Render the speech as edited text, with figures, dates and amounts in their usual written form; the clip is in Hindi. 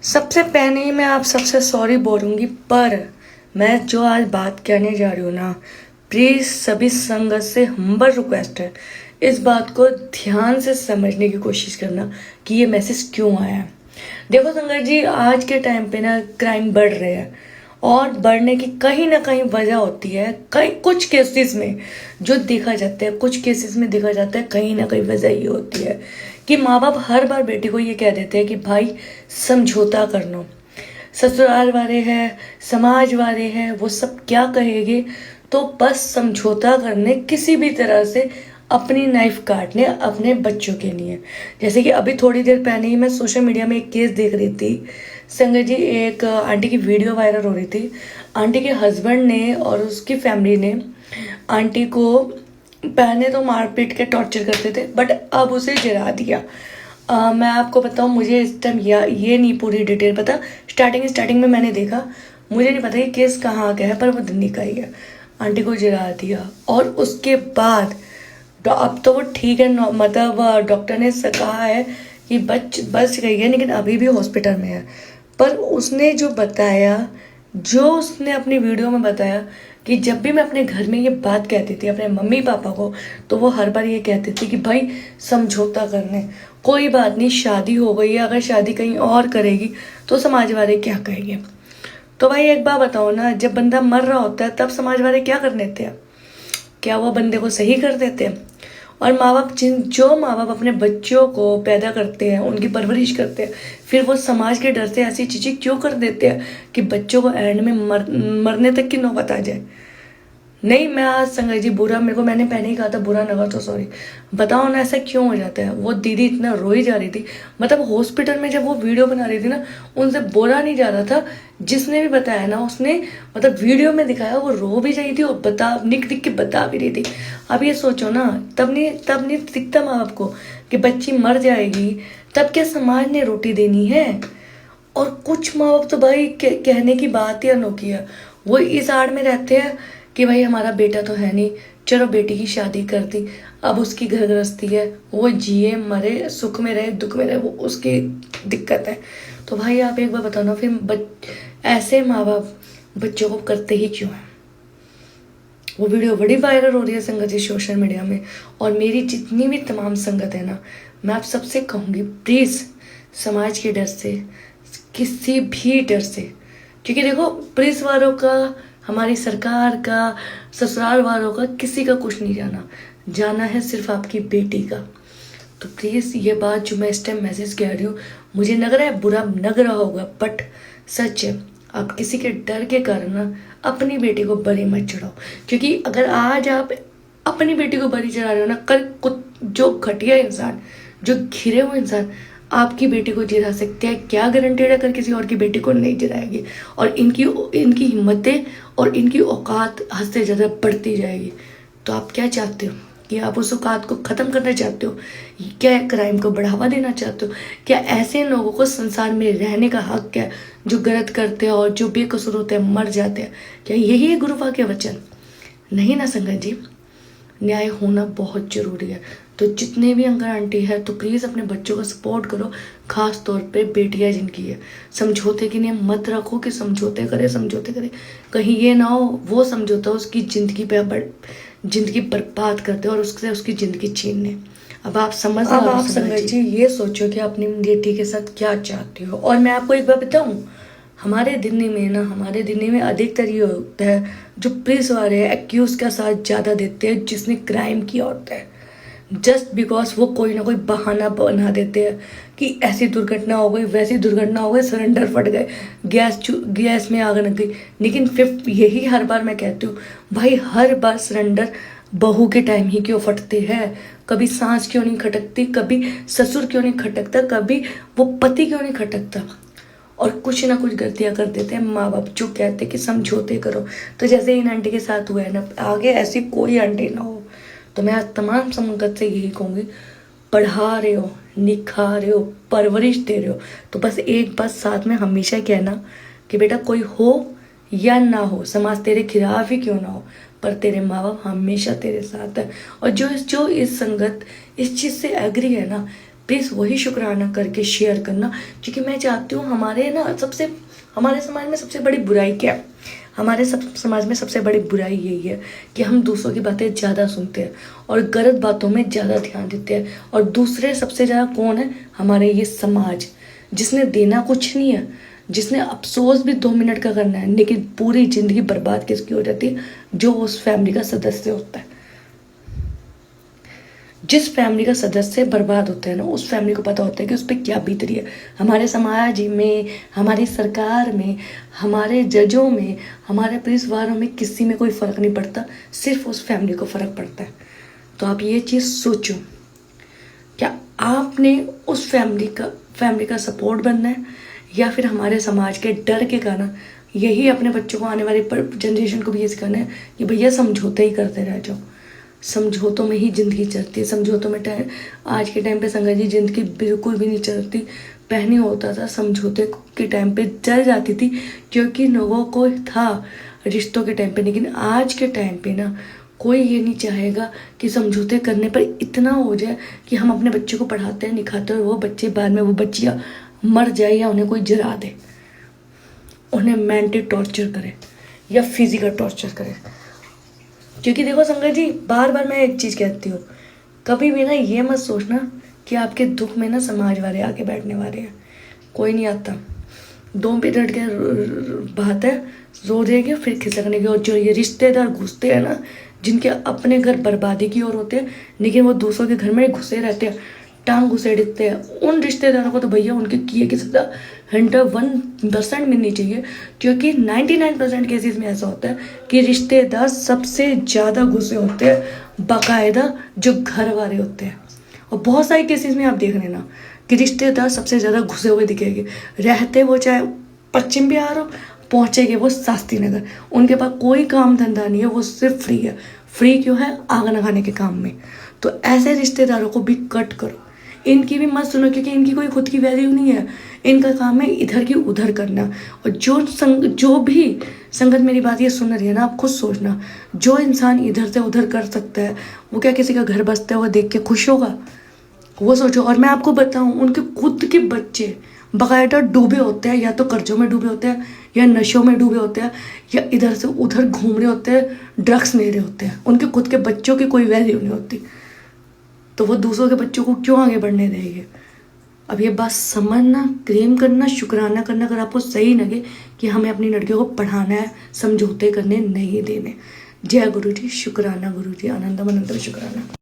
सबसे पहले ही मैं आप सबसे सॉरी बोलूँगी, पर मैं जो आज बात कहने जा रही हूँ ना, प्लीज़ सभी संगत से हम्बल रिक्वेस्ट है, इस बात को ध्यान से समझने की कोशिश करना कि ये मैसेज क्यों आया है। देखो संगत जी, आज के टाइम पे ना क्राइम बढ़ रहे हैं और बढ़ने की कहीं ना कहीं वजह होती है। कई कुछ केसेस में जो देखा जाता है, कुछ केसेस में देखा जाता है कहीं ना कहीं वजह ये होती है कि माँ बाप हर बार बेटी को ये कह देते हैं कि भाई समझौता कर लो। ससुराल वाले हैं, समाज वाले हैं, वो सब क्या कहेंगे, तो बस समझौता करने किसी भी तरह से अपनी नाइफ काटने अपने बच्चों के लिए। जैसे कि अभी थोड़ी देर पहले ही मैं सोशल मीडिया में एक केस देख रही थी संगत जी, एक आंटी की वीडियो वायरल हो रही थी। आंटी के हस्बैंड ने और उसकी फैमिली ने आंटी को पहले तो मारपीट के टॉर्चर करते थे, बट अब उसे जला दिया। मैं आपको बताऊं, मुझे इस टाइम ये नहीं पूरी डिटेल पता। स्टार्टिंग में मैंने देखा, मुझे नहीं पता ये केस कहाँ का है, पर वो दिल्ली का ही है। आंटी को जला दिया और उसके बाद अब तो वो ठीक है, मतलब डॉक्टर ने कहा है कि बच गई है, लेकिन अभी भी हॉस्पिटल में है। पर उसने जो बताया, जो उसने अपनी वीडियो में बताया कि जब भी मैं अपने घर में ये बात कहती थी अपने मम्मी पापा को, तो वो हर बार ये कहती थी कि भाई समझौता करने, कोई बात नहीं, शादी हो गई है, अगर शादी कहीं और करेगी तो समाज वाले क्या कहेंगे। तो भाई एक बात बताओ ना, जब बंदा मर रहा होता है तब समाज वाले क्या कर देते हैं? क्या वो बंदे को सही कर देते हैं? और जो माँ बाप अपने बच्चों को पैदा करते हैं, उनकी परवरिश करते हैं, फिर वो समाज के डर से ऐसी चीज़ें क्यों कर देते हैं कि बच्चों को एंड में मरने तक की नौबत आ जाए। नहीं, मैं आज संगत जी बुरा, मेरे को मैंने पहले ही कहा था बुरा लगा तो सॉरी। बताओ ना ऐसा क्यों हो जाता है। वो दीदी इतना रोई जा रही थी, मतलब हॉस्पिटल में जब वो वीडियो बना रही थी ना, उनसे बोला नहीं जा रहा था। जिसने भी बताया ना, उसने मतलब वीडियो में दिखाया, वो रो भी रही थी और निक दिख के बता भी रही थी। अब ये सोचो ना, तब नहीं दिखता माँ बाप को कि बच्ची मर जाएगी, तब क्या समाज ने रोटी देनी है। और कुछ माँ बाप तो भाई कहने की बात ही अनोखी है। वो इस आड़ में रहते हैं कि भाई हमारा बेटा तो है नहीं, चलो बेटी की शादी कर दी, अब उसकी घर गृहस्थी है, वो जिए मरे, सुख में रहे दुख में रहे, वो उसकी दिक्कत है। तो भाई आप एक बार बताओ ना, फिर ऐसे माँ बाप बच्चों को करते ही क्यों है। वो वीडियो बड़ी वायरल हो रही है संगत जी सोशल मीडिया में, और मेरी जितनी भी तमाम संगत है ना, मैं आप सबसे कहूँगी प्लीज़ समाज के डर से, किसी भी डर से, क्योंकि देखो पुलिस वालों का, हमारी सरकार का, ससुराल वालों का, किसी का कुछ नहीं जाना है सिर्फ आपकी बेटी का। तो प्लीज़ ये बात जो मैं इस टाइम मैसेज कह रही हूँ, मुझे लग रहा है बुरा लग रहा होगा, बट सच है। आप किसी के डर के कारण ना अपनी बेटी को बलि मत चढ़ाओ, क्योंकि अगर आज आप अपनी बेटी को बलि चढ़ा रहे हो ना, कल जो घटिया इंसान, जो घिरे हुए इंसान आपकी बेटी को जिरा सकते हैं, क्या गारंटेड है कल किसी और की बेटी को नहीं जिराएगी। और इनकी हिम्मतें और इनकी औकात हद से ज़्यादा बढ़ती जाएगी। तो आप क्या चाहते हो कि आप उस औकात को ख़त्म करना चाहते हो? क्या क्राइम को बढ़ावा देना चाहते हो? क्या ऐसे लोगों को संसार में रहने का हक है जो गलत करते हैं और जो बेकसूर होते हैं मर जाते हैं? क्या यही है गुरुवा के वचन? नहीं ना संगत जी, न्याय होना बहुत ज़रूरी है। तो जितने भी अंकल आंटी है, तो प्लीज़ अपने बच्चों का सपोर्ट करो, खास तौर पे बेटियां जिनकी है। समझौते के लिए मत रखो कि समझौते करे, कहीं ये ना हो वो समझौता उसकी ज़िंदगी बर्बाद करते और उससे उसकी ज़िंदगी छीन ले। अब आप संगत जी ये सोचो कि अपनी बेटी के साथ क्या चाहती हो। और मैं आपको एक बात बताऊं, हमारे दिल्ली में अधिकतर ये होता है, जो पुलिस वाले एक्यूज का साथ ज़्यादा देते हैं जिसने क्राइम किया होता है, जस्ट बिकॉज वो कोई ना कोई बहाना बना देते हैं कि ऐसी दुर्घटना हो गई, वैसी दुर्घटना हो गई, सिलेंडर फट गए, गैस में आग लग गई। लेकिन फिर यही हर बार मैं कहती हूँ, भाई हर बार सिलेंडर बहू के टाइम ही क्यों फटते हैं? कभी सास क्यों नहीं खटकती, कभी ससुर क्यों नहीं खटकता, कभी वो पति क्यों नहीं खटकता? और कुछ ना कुछ गलतियां कर देते हैं माँ बाप, जो कहते हैं कि समझौते करो। तो जैसे इन आंटी के साथ हुआ है ना, आगे ऐसी कोई आंटी ना हो। तो मैं आज तमाम संगत से यही कहूँगी, पढ़ा रहे हो, निखा रहे हो, परवरिश दे रहे हो, तो बस एक बात साथ में हमेशा कहना कि बेटा कोई हो या ना हो, समाज तेरे खिलाफ ही क्यों ना हो, पर तेरे माँ बाप हमेशा तेरे साथ है। और जो इस संगत इस चीज़ से एग्री है ना, प्लीज़ वही शुक्राना करके शेयर करना, क्योंकि मैं चाहती हूँ हमारे समाज में सबसे बड़ी बुराई क्या है? समाज में सबसे बड़ी बुराई यही है कि हम दूसरों की बातें ज़्यादा सुनते हैं और गलत बातों में ज़्यादा ध्यान देते हैं। और दूसरे सबसे ज़्यादा कौन है? हमारे ये समाज, जिसने देना कुछ नहीं है, जिसने अफसोस भी 2 मिनट का करना है, लेकिन पूरी ज़िंदगी बर्बाद किसकी हो जाती है? जो उस फैमिली का सदस्य होता है। जिस फैमिली का सदस्य बर्बाद होता है ना, उस फैमिली को पता होता है कि उस पर क्या बीत रही है। हमारे समाज में, हमारी सरकार में, हमारे जजों में, हमारे पुलिस वालों में किसी में कोई फ़र्क नहीं पड़ता, सिर्फ उस फैमिली को फ़र्क पड़ता है। तो आप ये चीज़ सोचो, क्या आपने उस फैमिली का सपोर्ट बनना है, या फिर हमारे समाज के डर के कारण यही अपने बच्चों को, आने वाली जनरेशन को भी ये सिखाना है कि भैया समझौते ही करते रह जाओ। समझौतों में ही ज़िंदगी चलती है। समझौतों में आज के टाइम पे संगत जी ज़िंदगी बिल्कुल भी नहीं चलती। पहले होता था समझौते के टाइम पे चल जाती थी, क्योंकि लोगों को था रिश्तों के टाइम पे। लेकिन आज के टाइम पे ना कोई ये नहीं चाहेगा कि समझौते करने पर इतना हो जाए कि हम अपने बच्चे को पढ़ाते हैं, लिखाते हैं और वो बच्चे बाद में वो बच्चियाँ मर जाए या उन्हें कोई जला दे, उन्हें मेंटल टॉर्चर करे या फिजिकल टॉर्चर करे। क्योंकि देखो संगत जी, बार बार मैं एक चीज़ कहती हूँ, कभी भी ना ये मत सोचना कि आपके दुख में ना समाज वाले आके बैठने वाले हैं। कोई नहीं आता। 2 मिनट के बात है, रो देंगे फिर खिसकने की। और जो ये रिश्तेदार घुसते हैं ना, जिनके अपने घर बर्बादी की ओर होते हैं, लेकिन वो दूसरों के घर में घुसे रहते हैं, टांग घुसेड़ते हैं, उन रिश्तेदारों को तो भैया उनके किए की सजा 100% मिलनी चाहिए। क्योंकि 99% केसेस में ऐसा होता है कि रिश्तेदार सबसे ज़्यादा घुसे होते हैं, बाकायदा जो घर वाले होते हैं। और बहुत सारे केसेस में आप देख लेना कि रिश्तेदार सबसे ज़्यादा घुसे हुए दिखेंगे। रहते वो चाहे पश्चिम बिहार हो, पहुँचेंगे वो शास्त्री नगर। उनके पास कोई काम धंधा नहीं है, वो सिर्फ फ्री है। फ्री क्यों है? आग लगाने के काम में। तो ऐसे रिश्तेदारों को भी कट करो, इनकी भी मत सुनो, क्योंकि इनकी कोई खुद की वैल्यू नहीं है। इनका काम है इधर की उधर करना। और जो भी संगत मेरी बात ये सुन रही है ना, आप खुद सोचना, जो इंसान इधर से उधर कर सकता है, वो क्या किसी का घर बसता है वो देख के खुश होगा? वो सोचो। और मैं आपको बताऊं, उनके खुद के बच्चे बाकायदा डूबे होते हैं, या तो कर्जों में डूबे होते हैं, या नशों में डूबे होते हैं, या इधर से उधर घूम रहे होते हैं, ड्रग्स ले रहे होते हैं। उनके खुद के बच्चों की कोई वैल्यू नहीं होती, तो वो दूसरों के बच्चों को क्यों आगे बढ़ने देंगे? अब ये बात समझना, क्लेम करना, शुक्राना करना अगर आपको सही लगे कि हमें अपनी लड़कियों को पढ़ाना है, समझौते करने नहीं देने। जय गुरु जी, शुक्राना गुरु जी, आनंदम अनंतम शुक्राना।